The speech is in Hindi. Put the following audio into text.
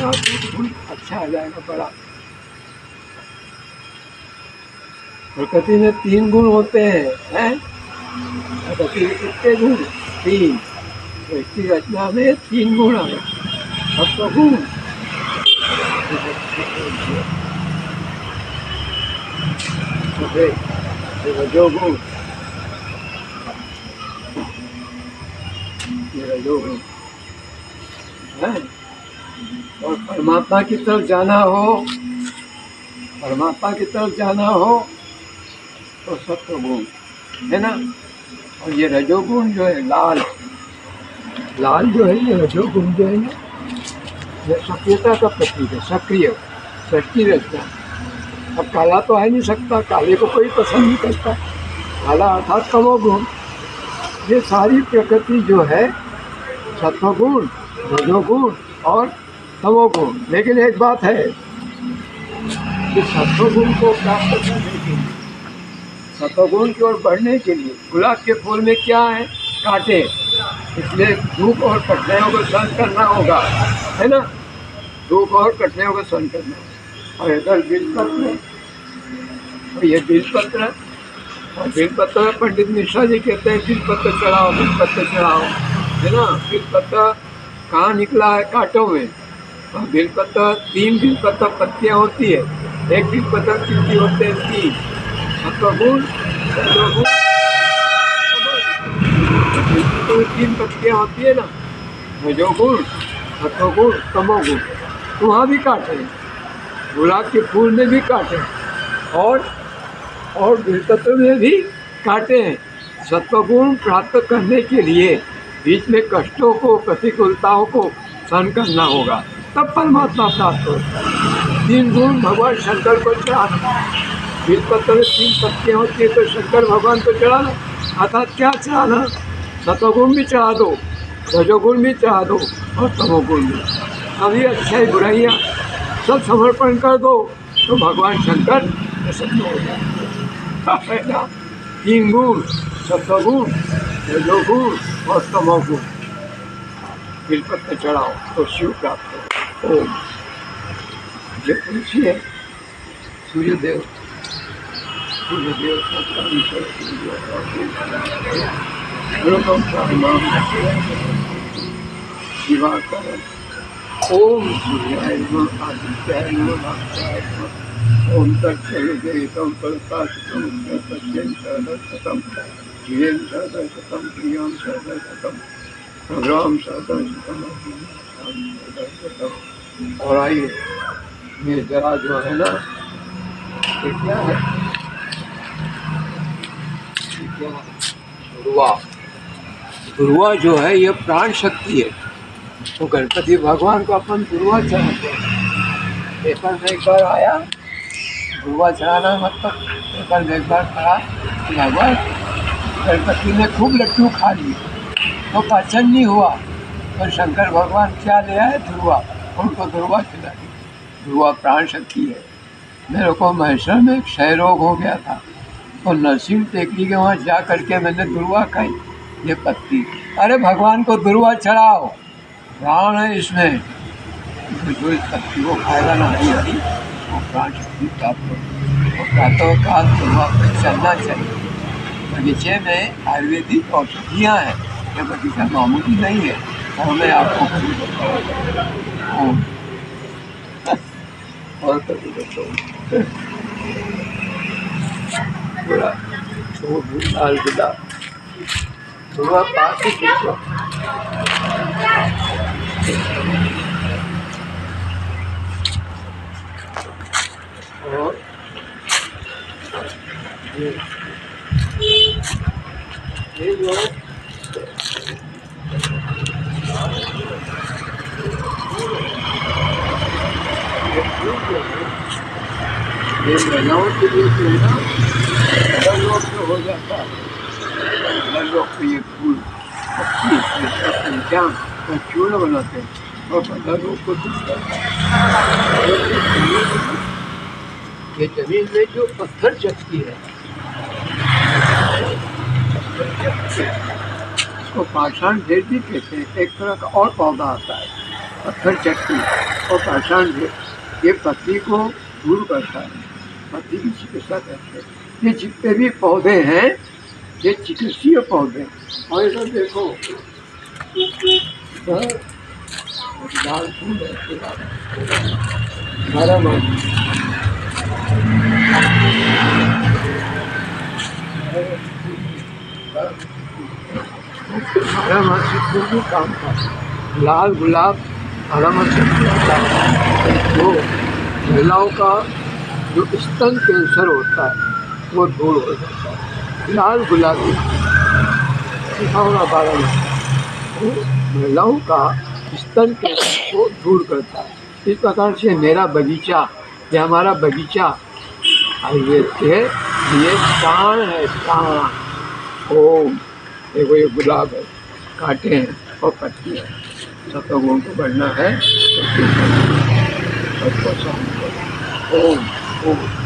का फूल अच्छा आ जाएगा बड़ा। प्रकृति में 3 गुण होते हैं? प्रकृति में कितने गुण? 3। तो इसकी रचना में 3 गुण आए। सत्वगुण, रजोगुण, रजोगुण है। और परमात्मा की तरफ जाना हो, परमात्मा की तरफ जाना हो तो सत्वगुण है ना। और ये रजोगुण जो है, लाल लाल जो है, ये रजोगुण जो है ना, ये सक्रियता का प्रतीक है। सक्रिय सृष्टि रचना। अब काला तो आ नहीं सकता, काले को कोई पसंद नहीं करता। काला अर्थात तमोगुण। ये सारी प्रकृति जो है सत्वगुण, रजोगुण और तमोगुण। लेकिन एक बात है कि सत्वगुण को प्राप्त करने के लिए, सत्वगुण की ओर बढ़ने के लिए, गुलाब के फूल में क्या है? कांटे। इसलिए धूप और कठिनाइयों को सहन करना होगा, है ना। धूप और कठिनाइयों को सहन करना। और इधर बिलपत्र, और ये बिलपत्र, और बिलपत्र पंडित मिश्रा जी कहते हैं बिलपत्र चढ़ाओ, बिलपत्र चढ़ाओ, है ना। बिलपत्र कहाँ निकला है? कांटों में। और बिलपत्र 3 बिलपत्र पत्तियाँ होती है। एक बिलपत्र कितनी होते हैं? 3। सत्वगुण, रजोगुण, तो 3 पत्तियाँ होती है ना। रजोगुण, सत्वगुण, तमोगुण। तो वहाँ भी काटे, गुलाब के फूल में भी काटे, और बिलपत्र में भी काटे हैं। सत्वगुण प्राप्त करने के लिए बीच में कष्टों को, प्रतिकूलताओं को सहन करना होगा, तब परमात्मा प्राप्त होता है। 3 गुण भगवान शंकर को चढ़ाना। बिलपत्र में 3 पत्तियाँ होती है, तो शंकर भगवान को चढ़ाना। अर्थात क्या चढ़ाना? सत्वगुण भी चढ़ा दो, रजोगुण भी चढ़ा दो और तमोगुण भी। सभी अच्छाई बुराइयाँ सब समर्पण कर दो, तो भगवान शंकर प्रसन्न हो जाए, है ना। 3 गुण, सत्वगुण, रजोगुण और तमोगुण। बिलपत्र चढ़ाओ तो शिव प्राप्त हो। ओम। ये तुलसी है, सूर्यदेव, सूर्यदेव दिवाकर। ओम सूर्याय नमः, आदित्याय नमः, भास्कराय नमः। ओम तत्सवितुर्वरेण्यं तत्सवितुर्वरेण्यं तत्सवितुर्वरेण्यं सदसतं धियं सदसतं प्रियं सदसतं भद्रां सदसतं सदसतं। और आइए, ये जरा जो है ना, ये क्या है? दुर्वा। दुर्वा जो है ये प्राण शक्ति है। तो गणपति भगवान को अपन दुर्वा चढ़ाते हैं। पेपर में एक बार आया, दुर्वा चढ़ाना मतलब पेपर में एक बार पढ़ा कि भगवान गणपति ने खूब लड्डू खा लिए, तो पाचन नहीं हुआ, तो शंकर भगवान क्या ले आए? दुर्वा। उनको दुर्वा खिला दी। दुर्वा प्राण शक्ति है। मेरे को महेश्वर में एक क्षय रोग हो गया था, तो नरसिंह टेकरी के वहाँ जा करके मैंने दुर्वा खाई, ये पत्ती। अरे भगवान को दुर्वा चढ़ाओ, प्राण है इसमें। जो इस पत्ती को खाएगा ना हरी हरी, वो प्राण शक्ति प्राप्त हो। और प्रातः काल दुर्वा पर चलना चाहिए। बगीचे में आयुर्वेदिक औषधियाँ हैं, ये बगीचा मामूली नहीं है, और मैं आपको कभी बताऊँ। और कभी बताऊँ पूरा लाल किला सुबह 5 से 6। और ये जो ये महिलाओं के लिए जो है ना, लोग तो हो जाता है। लोग को ये फूल पत्ती पंचांग का चूर्ण बनाते हैं और बंधा लोग को दूसरा। ये जमीन में जो पत्थर चकती है, उसको पाषाण ढेर भी कहते हैं। एक तरह का और पौधा आता है पत्थर चक्की। और पाषाण ये पत्नी को दूर करता है, पत्नी की चिकित्सा करते हैं। ये जितने भी पौधे हैं ये चिकित्सीय पौधे हैं। और इधर देखो लाल फूल है, बारहमासी बारहमासी फूल भी काम का। लाल गुलाब बारहमासी फूल होता है। वो महिलाओं का जो स्तन कैंसर होता है वो दूर हो जाता है। लाल गुलाबी बारहमासी महिलाओं का स्तन कैंसर को दूर करता है। इस प्रकार से मेरा बगीचा या हमारा बगीचा आयुर्वेद के लिए प्राण है, प्राण। ओम। देखो ये गुलाब है, कांटे हैं और पत्ती है। सतोगुण को बढ़ना है तो सबको शांत करो। ओम ओम।